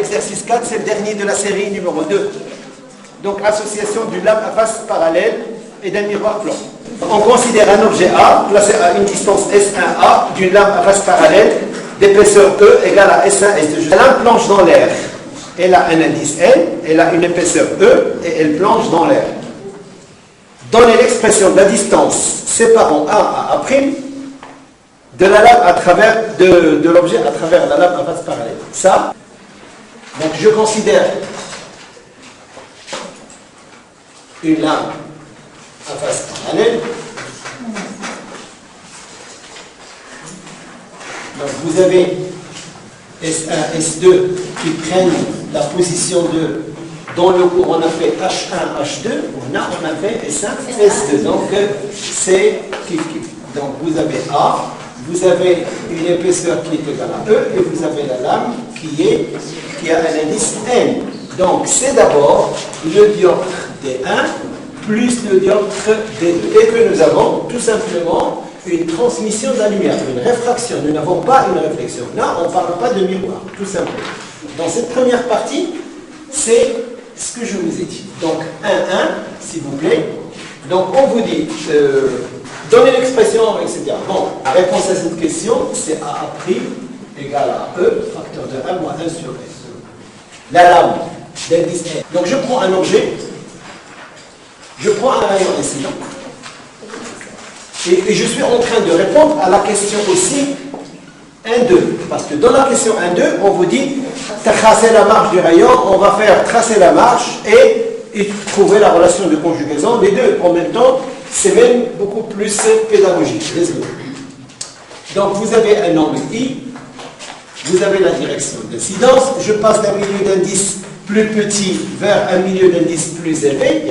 l'exercice 4, c'est le dernier de la série numéro 2. Donc, association d'une lame à face parallèle et d'un miroir plan. On considère un objet A, placé à une distance S1A, d'une lame à face parallèle, d'épaisseur E égale à S1, S2. La lame planche dans l'air. Elle a un indice N, elle a une épaisseur E, et elle planche dans l'air. Donnez l'expression de la distance séparant A à A', de la lame à travers, de l'objet à travers la lame à face parallèle. Ça, donc je considère une lame à face parallèle. Donc vous avez S1, S2 qui prennent la position de, dans le cours on a fait H1, H2, on a fait S1, S2. Donc c'est kiff kiff. Donc vous avez A, vous avez une épaisseur qui est égale à E et vous avez la lame qui a un indice N. Donc c'est d'abord le dioptre D1 plus le dioptre D2. Et que nous avons tout simplement une transmission de la lumière, une réfraction. Nous n'avons pas une réflexion. Là, on ne parle pas de miroir, tout simplement. Dans cette première partie, c'est ce que je vous ai dit. Donc 1, 1, s'il vous plaît. Donc on vous dit, donnez l'expression, etc. Bon, la réponse à cette question, c'est A' égale à E, facteur de 1 moins 1 sur S. La lame d'indice N. Donc je prends un objet, je prends un rayon incident, et je suis en train de répondre à la question aussi 1-2. Parce que dans la question 1-2, on vous dit, tracer la marge du rayon, on va faire tracer la marge et trouver la relation de conjugaison. Les deux en même temps, c'est même beaucoup plus pédagogique. Donc vous avez un angle I, vous avez la direction d'incidence, je passe d'un milieu d'indice plus petit vers un milieu d'indice plus élevé,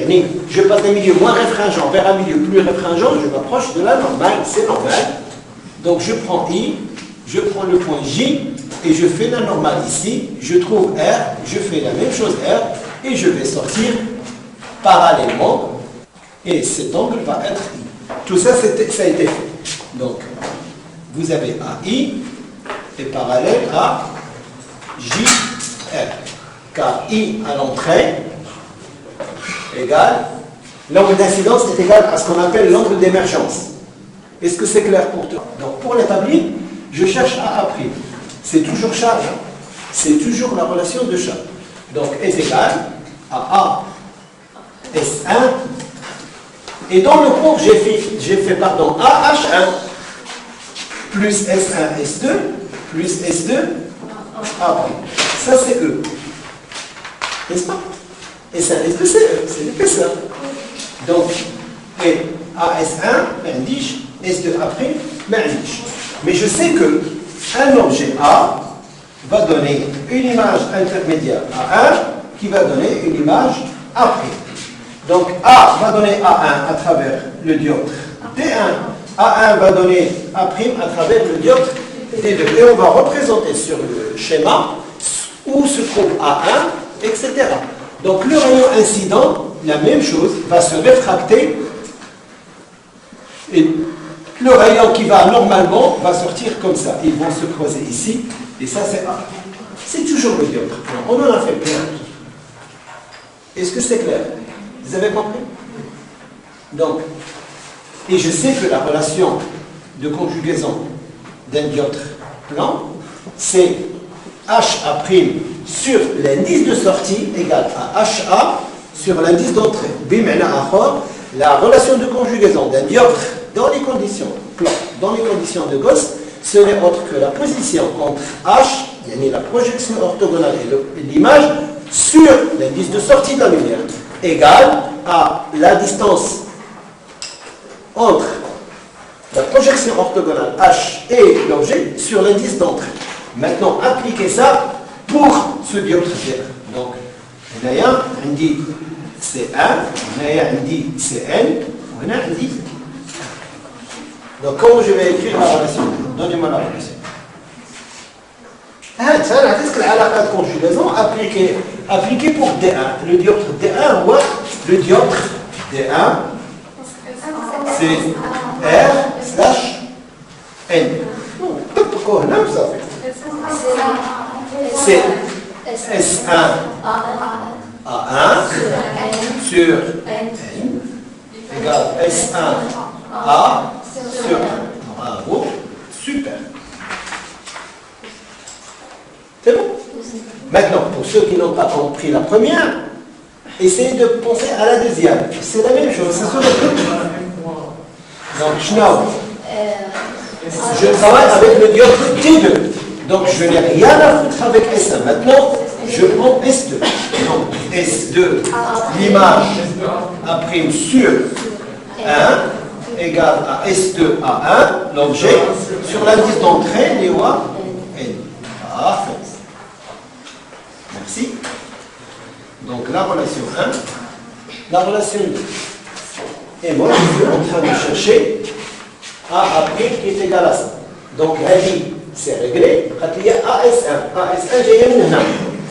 je passe d'un milieu moins réfringent vers un milieu plus réfringent, je m'approche de la normale, c'est normal. Donc je prends I, je prends le point J et je fais la normale ici, je trouve R, je fais la même chose R et je vais sortir parallèlement et cet angle va être I. Tout ça, ça a été fait. Donc vous avez AI et parallèle à JR. Car I à l'entrée égale, l'angle d'incidence est égal à ce qu'on appelle l'angle d'émergence. Est-ce que c'est clair pour toi? Donc pour l'établir, je cherche A'. C'est toujours charge, c'est toujours la relation de charge. Donc est égal à A S1. Et dans le cours, j'ai fait AH1 plus S1 S2 plus S2 A'. Ça c'est E. N'est-ce pas? S1, S2, c'est l'épaisseur. Donc, et AS1, indice, S2 après, indice. Mais je sais que un objet A va donner une image intermédiaire à 1 qui va donner une image A'. Donc, A va donner A1 à travers le dioptre D1. A1 va donner A' à travers le dioptre D2. Et on va représenter sur le schéma où se trouve A1, etc. Donc le rayon incident, la même chose, va se réfracter et le rayon qui va normalement va sortir comme ça. Ils vont se croiser ici et ça c'est A. C'est toujours le dioptre. On en a fait plein. Est-ce que c'est clair? Vous avez compris? Donc, et je sais que la relation de conjugaison d'un dioptre plan, c'est HA' sur l'indice de sortie égale à HA sur l'indice d'entrée. La relation de conjugaison d'un dioptre dans les conditions plan, dans les conditions de Gauss, ce n'est autre que la position entre H, la projection orthogonale et l'image, sur l'indice de sortie de la lumière, égale à la distance entre la projection orthogonale H et l'objet sur l'indice d'entrée. Maintenant, appliquez ça pour ce dioptre D1. Donc, on dit C1, on dit Cn, on dit. Donc, comment je vais écrire la relation? Donnez-moi la relation. Ça, c'est la conjugaison appliquée pour D1. Le dioptre D1, ouais, le dioptre D1, c'est R/N. Pourquoi on a ça? C'est S1 A1 sur N égale S1 A sur N. Bravo, super. C'est bon? Maintenant, pour ceux qui n'ont pas compris la première, essayez de penser à la deuxième. C'est la même chose, ça se retrouve. Donc, je travaille avec le diode T2. Donc, je n'ai rien à foutre avec S1. Maintenant, je prends S2. Donc, S2, l'image A' sur 1 égale à S2 à 1, l'objet, sur l'indice d'entrée, les voies N. Parfait. Merci. Donc, la relation 1, la relation 2. Et moi, je suis en train de chercher A' qui est égal à ça. Donc, Hadi, c'est réglé. Il y a AS1. AS1, j'ai une là.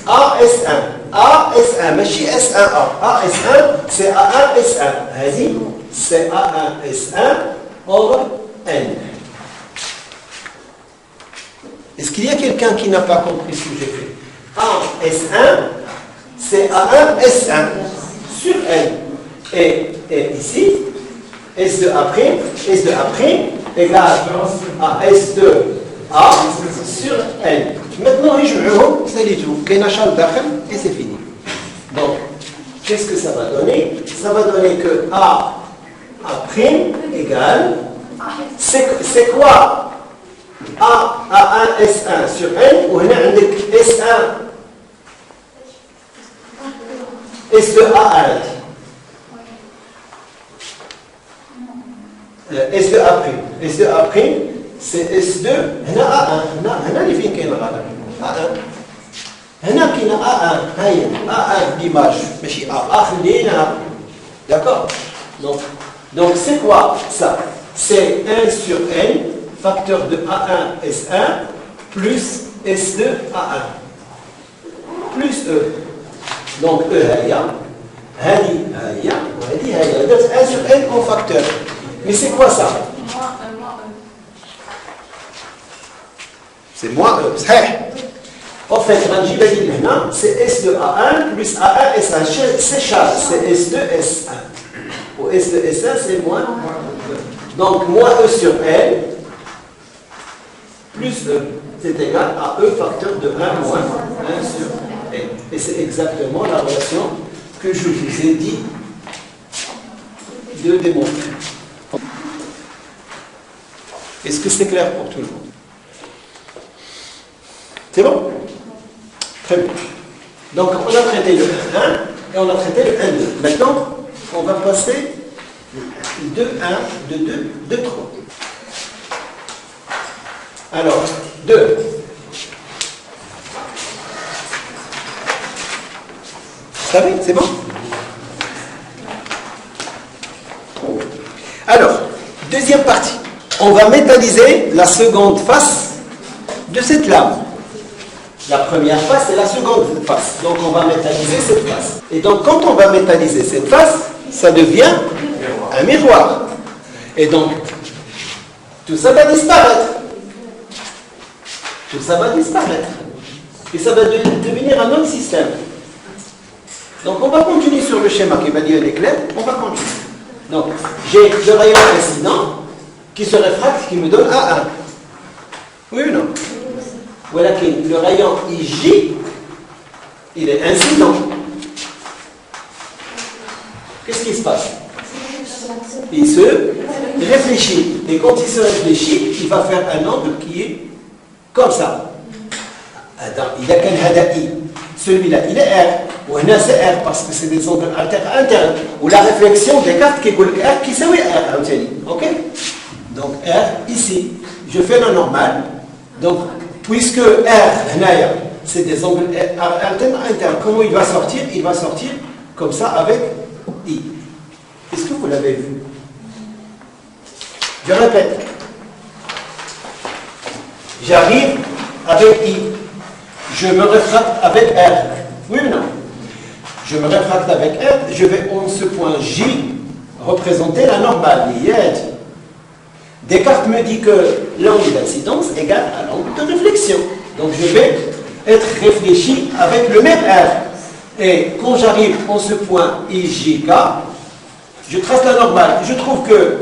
AS1. AS1, mais chez S1A. AS1, c'est A1 S1. Hadi, c'est A1 S1 over N. Est-ce qu'il y a quelqu'un qui n'a pas compris ce que j'ai fait? A S1, c'est A1 S1 sur N. Et ici, S2A', S2A' égale à S2A sur N. Maintenant, c'est tout. Et c'est fini. Donc, qu'est-ce que ça va donner? Ça va donner que A' égale, c'est quoi? A1 S1 sur N, ou S1 S2A1 S2A', S2A', c'est S2 هنا A1 هنا اللي فين كاين الغلط A1 هنا كاين A1 هاي A1 l'image ماشي A خلينا d'accord donc c'est quoi ça? C'est 1 sur N facteur de A1 S1 plus S2 A1 plus E. Donc E هيا هذه هيا وهذه هيا درت 1 sur N en facteur. Mais c'est quoi ça? C'est moins E. صحيح. En fait, غنجيب هذه لهنا c'est S2 A1 plus A1 S1. C'est charge, c'est S2 S1. Ou S2 S1 c'est moins E. Donc moins E sur N plus E, c'est égal à E facteur de 1 moins 1 sur N. Et c'est exactement la relation que je vous ai dit de démontrer. Est-ce que c'est clair pour tout le monde? C'est bon? Très bien. Donc on a traité le 1 et on a traité le 1-2. Maintenant, on va passer de 1, de 2, de 3. Alors, 2. Vous savez, c'est bon? Alors, deuxième partie. On va métalliser la seconde face de cette lame. La première face et la seconde face. Donc, on va métalliser cette face. Et donc, quand on va métalliser cette face, ça devient un miroir. Et donc, tout ça va disparaître. Tout ça va disparaître. Et ça va devenir un autre système. Donc on va continuer sur le schéma qui va dire l'éclair. On va continuer. Donc j'ai le rayon incident qui se réfracte, qui me donne A1. Oui ou non? Voilà que le rayon IJ, il est incident. Qu'est-ce qui se passe? Il se réfléchit. Et quand il se réfléchit, il va faire un angle qui est comme ça. Il y a qu'un hada'i. Celui-là, il est R. Ou là, c'est R parce que c'est des angles internes. Ou la réflexion des cartes qui est R qui c'est R. Ok? Donc R ici. Je fais le normal. Donc, puisque R, c'est des angles internes, comment il va sortir? Il va sortir comme ça avec I. Est-ce que vous l'avez vu? Je répète. J'arrive avec I. Je me réfracte avec R. Oui ou non? Je me réfracte avec R. Je vais en ce point J représenter la normale. Descartes me dit que l'angle d'incidence égale à l'angle de réflexion. Donc je vais être réfléchi avec le même R. Et quand j'arrive en ce point IJK, je trace la normale. Je trouve que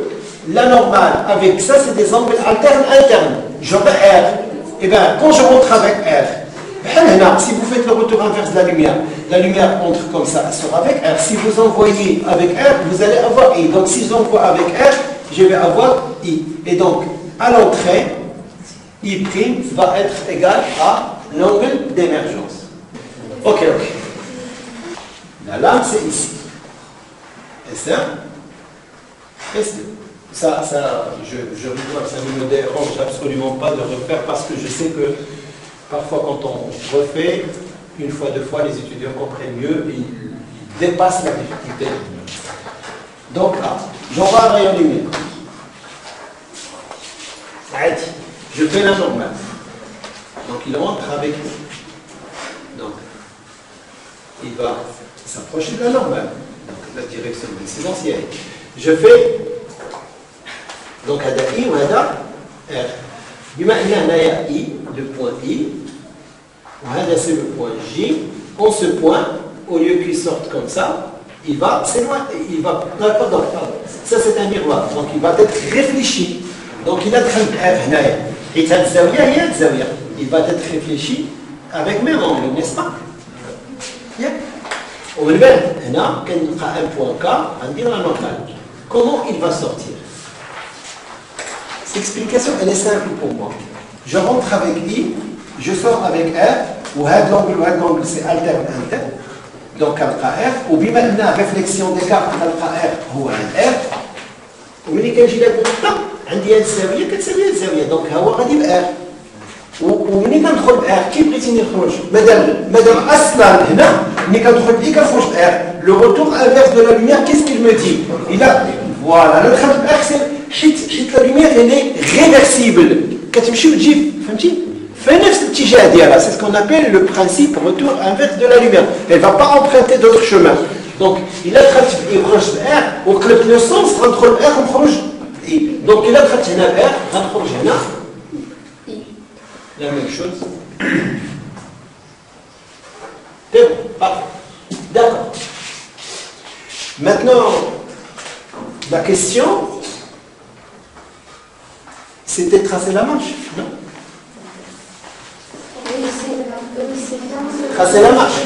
la normale avec ça, c'est des angles alternes internes. J'aurai R. Et bien, quand je rentre avec R, si vous faites le retour inverse de la lumière entre comme ça, elle sera avec R. Si vous envoyez avec R, vous allez avoir I. Donc, si j'envoie avec R, je vais avoir I. Et donc, à l'entrée, I' va être égal à l'angle d'émergence. Ok. La lame, c'est ici. S1, S2. Ça, je rigole, ça ne me dérange absolument pas de refaire parce que je sais que parfois quand on refait, une fois, deux fois, les étudiants comprennent mieux et ils dépassent la difficulté. Donc là, j'envoie un rayon lumineux. Je fais la normale. Donc il rentre avec nous. Donc il va s'approcher de la normale. Donc la direction résidentielle. Je fais donc هذا I وهذا R. بما ان هنايا I, le point I, وهذا c'est le point J. En ce point, au lieu qu'il sorte comme ça, il va s'éloigner. Il va. Non, pardon. Ça c'est un miroir. Donc il va être réfléchi. Donc il a très هنايا. Et cette zawiya, il y a une zawiya. Il va être réfléchi avec même angle, n'est-ce pas? On va le voir. Là, quand il y a un point K, on dit la normale. Comment il va sortir? Cette explication, elle est simple pour moi. Je rentre avec I, je sors avec R, ou l'angle, c'est alterne interne. Donc, il y a R, ou bien maintenant, réflexion d'écart, il y a R, ou R. وملي كنجي لهاد النقطة عندي هاد الزاوية كتساوي هاد الزاوية دونك ها هو غادي بآر وملي كندخل بآر كي بغيتيني نخرج مادام أصلا هنا ملي كندخل بإي كنخرج بآر لو روتور انفيرس دو لا لوميير كيس كيل مو دي إلا فوالا أنا دخلت بآر حيت لا لوميير إلي ريفرسيبل كتمشي وتجي فهمتي في نفس الاتجاه ديالها سي سكون ابيل لو برانسيب روتور انفيرس دو لا لوميير elle va pas emprunter d'autres chemins. Donc, il a traité يخرج بآر وقلبت لو سونس غندخل بآر ونخرج إي. دونك إلا دخلت هنا بآر غنخرج هنا لا ميم شوز. C'est bon, parfait. D'accord. Maintenant, la question, c'était tracer la marche, non? Tracer la marche.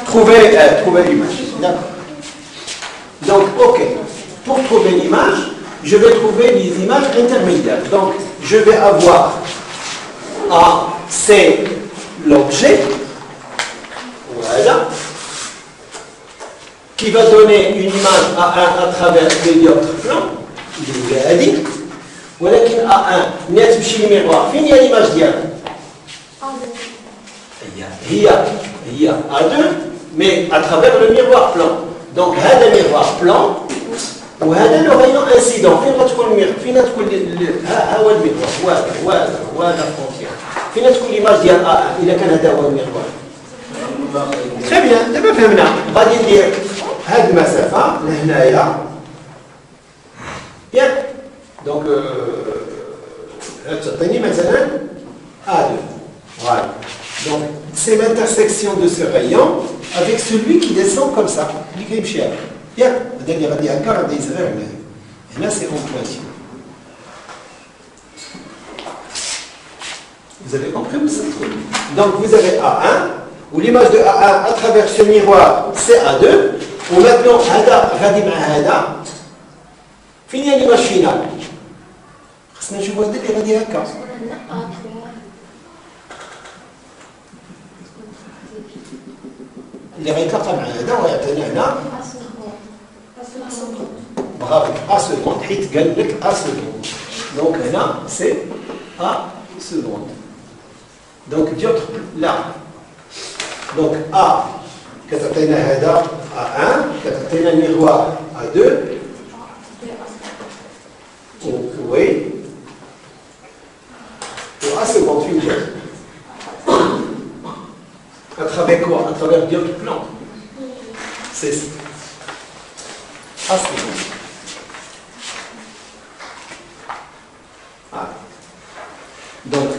Trouver l'image. D'accord. Donc, ok. Pour trouver l'image, je vais trouver les images intermédiaires. Donc, je vais avoir A, c'est l'objet, voilà, qui va donner une image A1 à travers les dioptres plans, ولكن A1 ملي تمشي للميغوار فين هي l'image ديالها؟ هي A2 mais à travers le miroir plan. Donc هذا miroir plan وهذا le rayon incident. فين غتكون الميغوار؟ فين غتكون ها هو الميغوار وهذا الفونتيير. فين تكون l'image ديال A1 إلا كان هذا هو الميغوار؟ Très bien, دابا فهمنا. غادي ندير هذه المسافة لهنايا. Bien. Donc تعطيني مثلا A2. Voilà. Donc c'est l'intersection de ce rayon avec celui qui descend comme ça. اللي كيمشي هكا. Bien. هذا اللي غادي هكا غادي يصغر هنايا. هنا c'est en pointillé. Vous avez compris où ça se trouve? Donc vous avez A1, où l'image de A1 à travers ce miroir, c'est A2. Ou maintenant, هذا غادي مع هذا. فين هي l'image finale? خصنا نشوفوا هذا اللي غادي هكا. اللي غيتلاقى مع هذا ويعطينا هنا برافو A seconde حيت قال لك A seconde. Donc هنا c'est A seconde. Donc dioptre là. Donc A كتعطينا هذا A1 كتعطينا الميغوار A2 oui ou A seconde fine dioptre. À travers quoi? À travers le dioptre plan. C'est ça. A seconde. Donc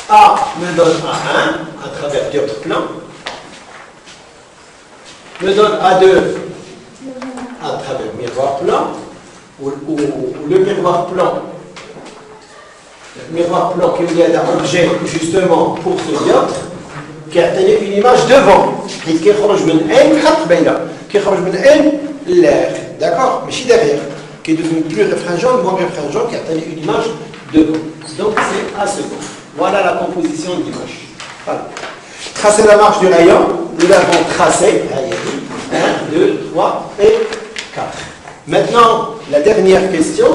A A me donne A1 à travers dioptre plan, me donne A2 à travers miroir plan, ou le miroir plan qui est un objet justement pour ce dioptre qui a une image devant qui خرج من N حط بينه qui خرج من N l'air d'accord mais derrière qui est devenu plus réfringent moins réfringent qui a une image devant donc c'est à second voilà la composition de l'image voilà. Tracer la marche du rayon nous l'avons tracé 1, 2, 3 et 4 maintenant la dernière question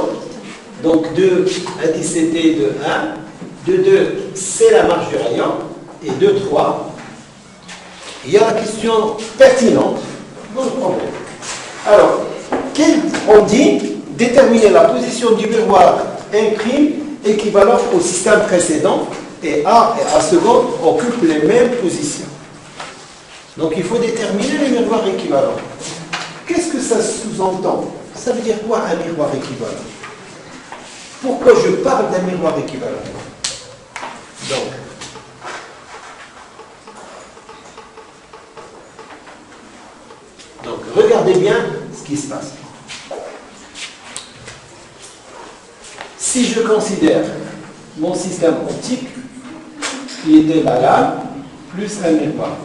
donc 2 indice CT de 1 de 2 c'est la marche du rayon et 2, 3 il y a la question pertinente dans le problème alors on dit déterminer la position du miroir imprime équivalente au système précédent et A et A seconde occupent les mêmes positions donc il faut déterminer les miroirs équivalents qu'est-ce que ça sous-entend ça veut dire quoi un miroir équivalent pourquoi je parle d'un miroir équivalent donc regardez bien ce qui se passe si je considère mon système optique qui était la lame plus un miroir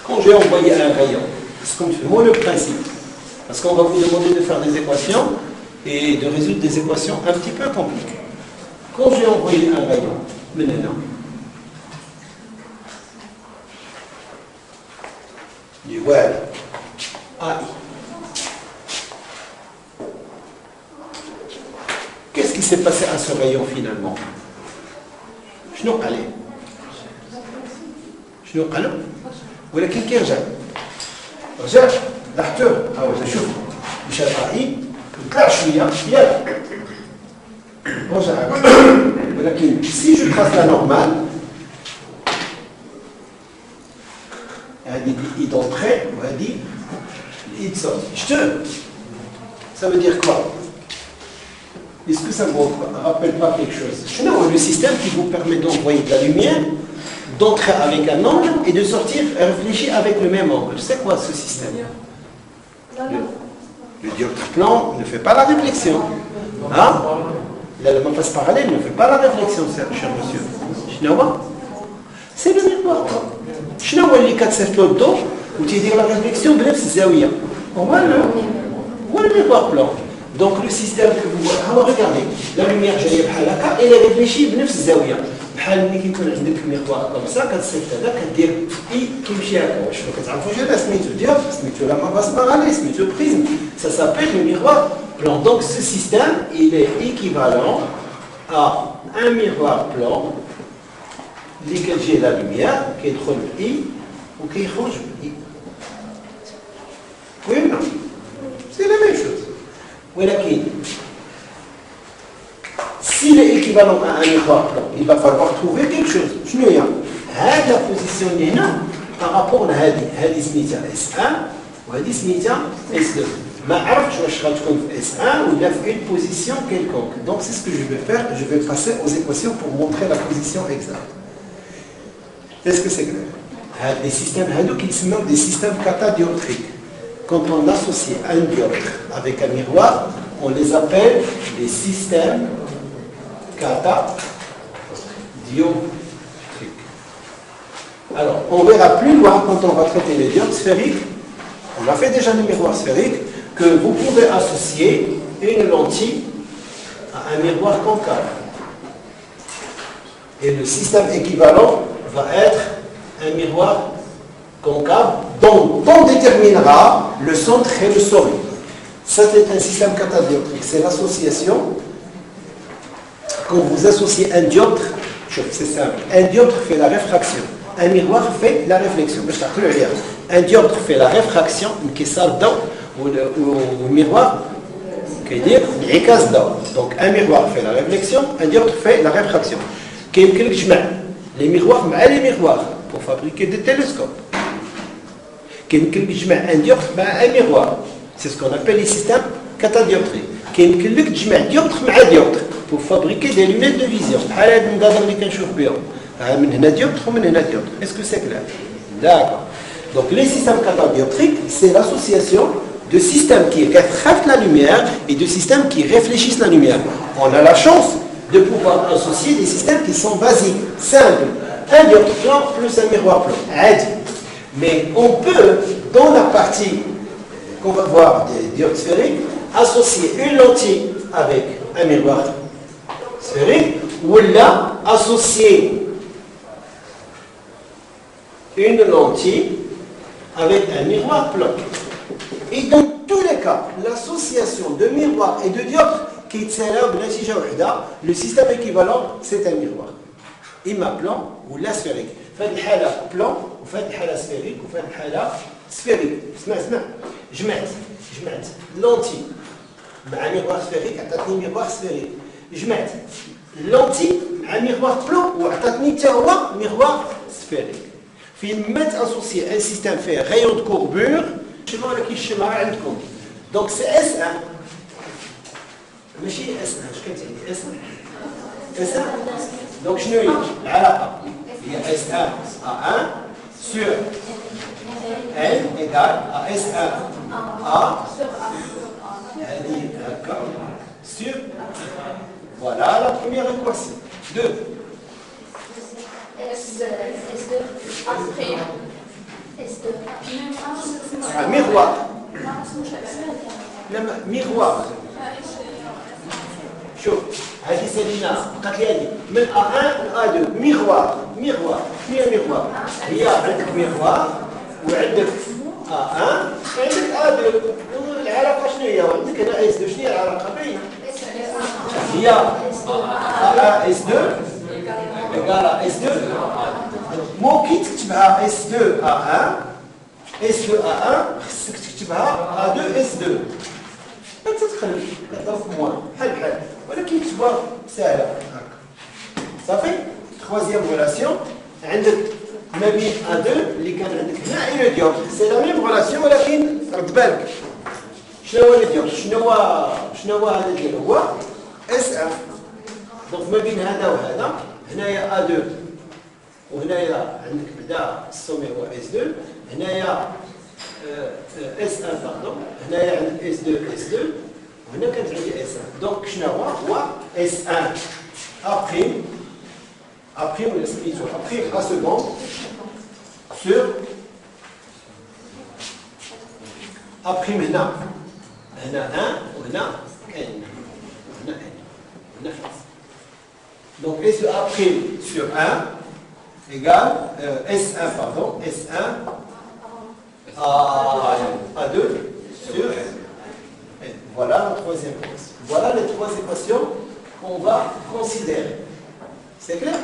quand j'ai envoyé un rayon, c'est comme moi le principe. Parce qu'on va vous demander de faire des équations et de résoudre des équations un petit peu compliquées. Quand j'ai envoyé un rayon, maintenant, du voilà, AI. Qu'est-ce qui s'est passé à ce rayon finalement? Je n'ai pas allé. Je n'ai pas allé. ولكن كي رجع لاحظتوا ها هو شوف مشى الرأي طلع شويه يلا رجع ولكن si je trace la normale هذه الاي d'entrée وهذه الاي de sortie ça veut dire quoi est-ce que ça ne vous rappelle pas quelque chose le système qui vous permet d'envoyer de la lumière d'entrer avec un angle et de sortir réfléchir avec le même angle. C'est quoi ce système? Le dioptre plan ne fait pas la réflexion. Hein? La face parallèle ne fait pas la réflexion, cher monsieur. C'est le miroir. Je n'ai pas les 4 l'auto où tu dis la réflexion, bref, c'est zaouia. On voit le miroir plan. Donc le système que vous voyez, regardez, la lumière, elle est réfléchie, bref, c'est zaouia. بحال ملي كيكون عندك ميغوار كوم سا كتصيفط هذا كدير اي كيمشي هكا واش كتعرفوا جابها سميتو ديال سميتو لا ماباس باراليل سميتو بريزم ça s'appelle le miroir plan donc ce système il est équivalent à un miroir plan اللي كتجي لا lumière كيدخل باي وكيخرج باي oui ou non c'est la même chose ولكن s'il est équivalent à un miroir plan, il va falloir trouver quelque chose. Je ne sais pas. La position par rapport à هذه سميتها S1 وهذه سميتها S2. ما عرفتش واش غتكون في S1 ou bien في une position quelconque. Donc c'est ce que je vais faire. Je vais passer aux équations pour montrer la position exacte. Est-ce que c'est clair? Les systèmes qui sont des systèmes catadioptriques. Quand on associe un dioptre avec un miroir, on les appelle des systèmes catadioptrique. Alors, on verra plus loin quand on va traiter les dioptres sphériques. On a fait déjà le miroir sphérique que vous pouvez associer une lentille à un miroir concave. Et le système équivalent va être un miroir concave dont on déterminera le centre et le sommet. Ça, c'est un système catadioptrique. C'est l'association. Quand vous associez un dioptre, c'est simple, un dioptre fait la réfraction, un miroir fait la réflexion. Un dioptre fait la réfraction, ou le miroir, donc un miroir fait la réflexion, un dioptre fait la réfraction. Les miroirs, les miroirs, pour fabriquer des télescopes. Un dioptre, un miroir. C'est ce qu'on appelle les systèmes catadioptrie. كيمكن لك تجمع dioptre مع dioptre pour fabriquer des lunettes de vision. بحال هاد النظاره اللي كنشوف بهم. من هنا dioptre ومن هنا dioptre. Est-ce que c'est clair? D'accord. Donc les systèmes catadioptriques, c'est l'association de systèmes qui refractent la lumière et de systèmes qui réfléchissent la lumière. On a la chance de pouvoir associer des systèmes qui sont basiques, simples. Un dioptre plan plus un miroir plan. Mais on peut, dans la partie qu'on va voir des dioptres sphériques, associer une lentille avec un miroir sphérique ou là associer une lentille avec un miroir plan. Et dans tous les cas, l'association de miroir et de dioptre qui le système équivalent, c'est un miroir. إما plan ou la sphérique. فهاد الحالة plan وفهاد الحالة sphérique وفهاد الحالة sphérique. اسمع جمعت لونتي مع ميغوار سفيريك عطاتني ميغوار سفيريك. جمعت لونتي مع ميغوار بلون وعطاتني حتى هو ميغوار سفيريك. فين ما تاسوسي ان سيستيم فيه رايون دو كوربور شنو راه كيشمع عندكم. دونك سي اس 1 ماشي اس 1. اش كتعني اس 1؟ اس 1 دونك شنو هي العلاقه؟ هي اس 1 ا 1 sur L égale à S1 A sur. Voilà la première équation. 2. Un miroir. Miroir. شوف هذه سالينا بقات لي هذه من A1 ل A2 ميغوار. شنو هي ميغوار؟ هي عندك ميغوار وعندك A1 وعندك A2. العلاقه شنو هي؟ عندك هنا S2 شنو هي العلاقه باينه؟ هي A1 S2 égale à S2. مو كي تكتبها S2 A1 S2 A1 خصك تكتبها A2 S2. ما تتخلف كتضرب موان بحال ولكن كتبها سهله هكا صافي. خوازيام ريلاسيون عندك ما بين A2 اللي كان عندك هنا اي ديوب سي لا ميم ريلاسيون ولكن رد بالك شنو هو الديوب شنو هو هذا ديال هو S1. دونك ما بين هذا وهذا هنايا A2 وهنايا عندك بدا السومي هو S2 هنايا S1 باردون هنايا عندك S2 وهنا كانت عندي S1. دونك شنو هو S1 A' ولا سميتو A' seconde sur A' هنا 1 وهنا N هنا N. Donc S1 sur 1 égale S1 pardon S1 A2 sur N. Voilà la troisième équation. Voilà les trois équations qu'on va considérer. C'est clair?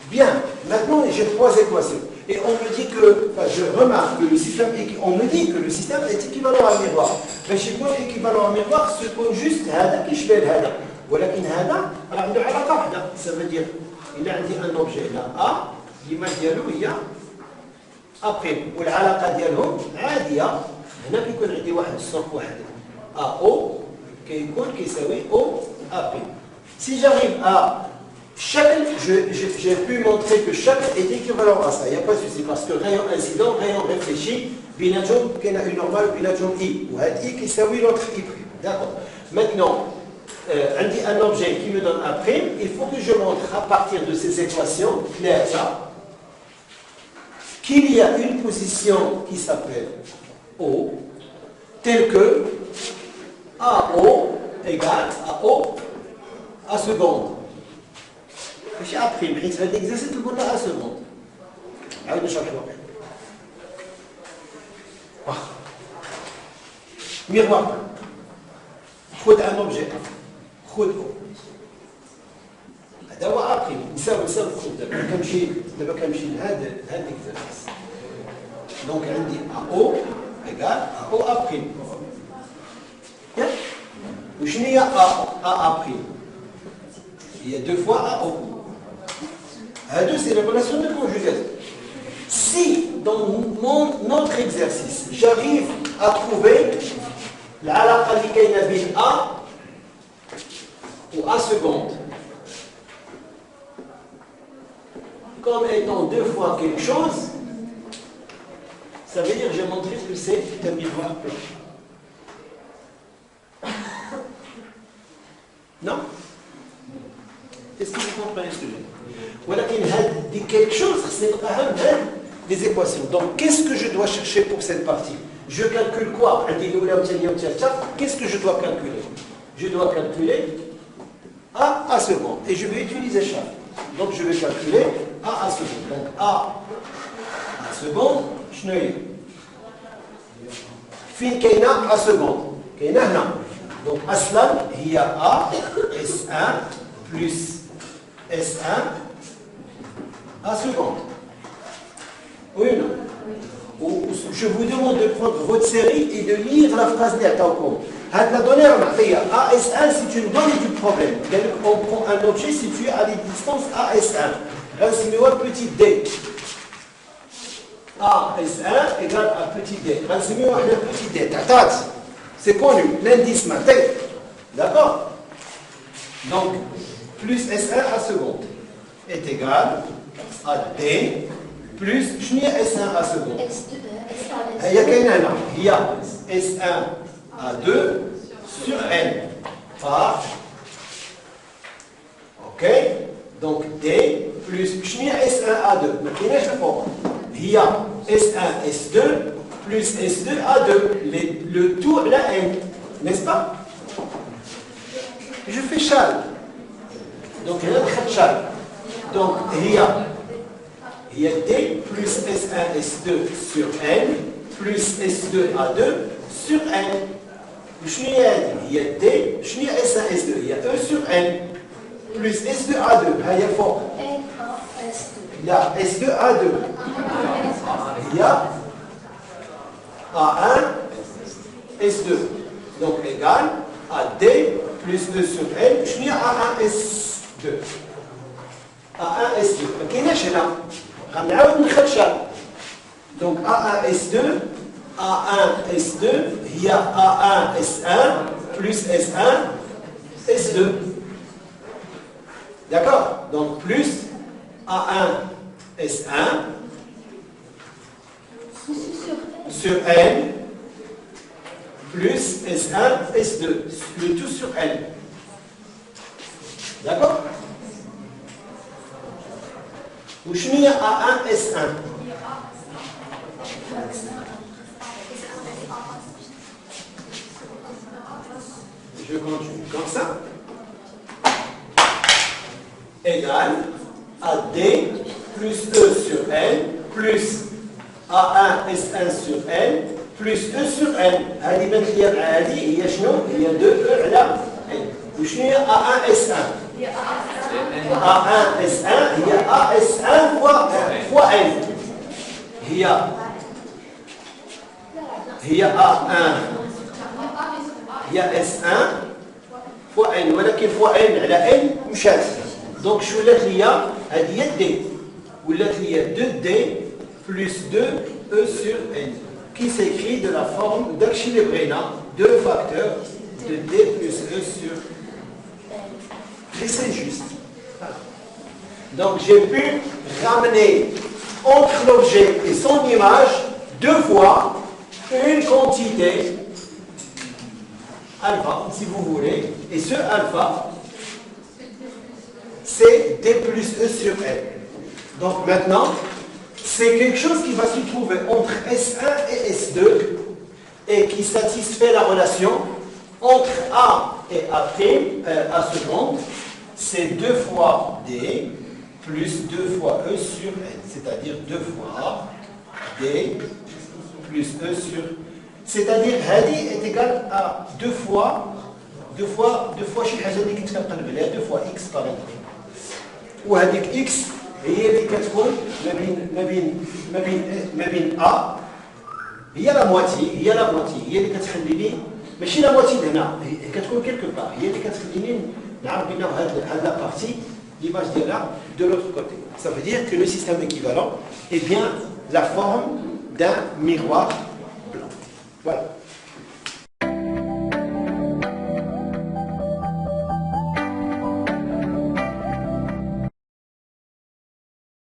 Bien. Maintenant, j'ai trois équations. Et on me dit que, enfin, je remarque que le système, on me dit que le système est équivalent à un miroir. Mais chez moi, équivalent à un miroir, c'est juste هذا كيشبه هذا. ولكن هذا راه عنده علاقة واحدة. Ça veut dire, il a un objet là A, l'image ديالو هي A'. والعلاقة ديالهم عادية. هنا كيكون عندي واحد السوق واحد AO كيكون كيساوي OAP. Si j'arrive à chaque, j'ai pu montrer que chaque est équivalent à ça. Il n'y a pas de souci parce que rayon incident, rayon réfléchi, binatome, qu'il y a une normale, binatome I. Ou un I qui s'appelle l'autre I'. D'accord. Maintenant, on dit un objet qui me donne un prime, il faut que je montre à partir de ces équations claires ça, qu'il y a une position qui s'appelle O, telle que AO égale à O à seconde. ماشي ابريم حيت هذا الاكزرسيس قلنا ا سكوند. عاود نشرح لكم. ميغوار خذ ان اوبجي خذ هذا هو ابريم نساوي خذ دابا كنمشي لهذا الاكزرسيس. دونك عندي او ايكال او ابريم. وشنو هي ا ابريم؟ هي 2 fois AO. A2, c'est la relation de conjugaison. Si, dans notre exercice, j'arrive à trouver العلاقة اللي كاينة بين A ou A seconde comme étant deux fois quelque chose, ça veut dire que j'ai montré que c'est un miroir plat. Non? Est-ce que vous comprenez ce que je dis? Voilà qu'il dit quelque chose, c'est des équations. Donc, qu'est-ce que je dois chercher pour cette partie? Je calcule quoi? Qu'est-ce que je dois calculer? Je dois calculer A seconde. Et je vais utiliser ça. Donc, je vais calculer A seconde. Donc, A seconde, je n'ai fin كاينة A seconde. كاينة هنا. Donc, أصلا هي A S1 plus S1 A seconde. Oui ou non? Je vous demande de prendre votre série et de lire la phrase de l'attention. La donnée AS1, c'est une donnée du problème. On prend un objet situé à des distances AS1. Là, c'est le petit d. AS1 égale à petit d. Là, c'est le petit d. C'est connu, l'indice matin. D'accord? Donc, plus S1 à seconde est égal à d plus S1 à seconde. Il y a il y a S1 à 2 sur N par. Ok? Donc D plus S1 à 2. Il y a S1, S2 plus S2 à 2. Le tout, la N. N'est-ce pas? Je fais châle. Donc il y a châle. Donc il y a D plus S1, S2 sur N plus S2 à 2 sur N. Il y a D, il y a S1, S2, il y a E sur N plus S2 à 2. Il y a fort. Il y a S2 à 2. Il y a A1, S2. Donc égal à D plus E sur N. Il y a A1, S2. A1, S2. ما كايناش هنا. غنعاود نخرجها. Donc A1, S2, A1, S2, il y a A1, S1, plus S1, S2. D'accord? Donc plus A1, S1 sur N, plus S1, S2. Le tout sur N. D'accord? Ou je mets A1, S1. Je continue comme ça. Égal à D plus E sur N plus A1 S1 sur N plus E sur N. هذه بنت لي هذه هي شنو؟ هي 2 E على N. وشنو هي A1 S1؟ A1 S1 هي AS1 fois N. هي A1 هي S1 fois N ولكن fois N على N مشات. دونك شو ولات لي؟ هذه هي D ولات لي 2D plus 2E sur N qui s'écrit de la forme d'Archie Lebrena, 2 facteurs de D plus E sur N. Et c'est juste. Donc j'ai pu ramener entre l'objet et son image 2 fois une quantité alpha, si vous voulez, et ce alpha, c'est D plus E sur N. Donc maintenant, c'est quelque chose qui va se trouver entre S1 et S2 et qui satisfait la relation entre A et A' seconde, c'est 2 fois D plus 2 fois E sur N, c'est-à-dire 2 fois D plus E sur N. C'est-à-dire هذه est égale à 2 fois شي حاجه اللي كنت كنقلب عليها 2 fois x par exemple. وهذيك x هي اللي كتكون ما بين A هي لا مواتي هي اللي كتخلي لي ماشي لا مواتي هنا كتكون كيلكو بار هي اللي كتخليني نعرف بان هاد لا بارتي l'image ديالها de l'autre côté. Ça veut dire que le système équivalent est bien la forme d'un miroir blanc. Voilà.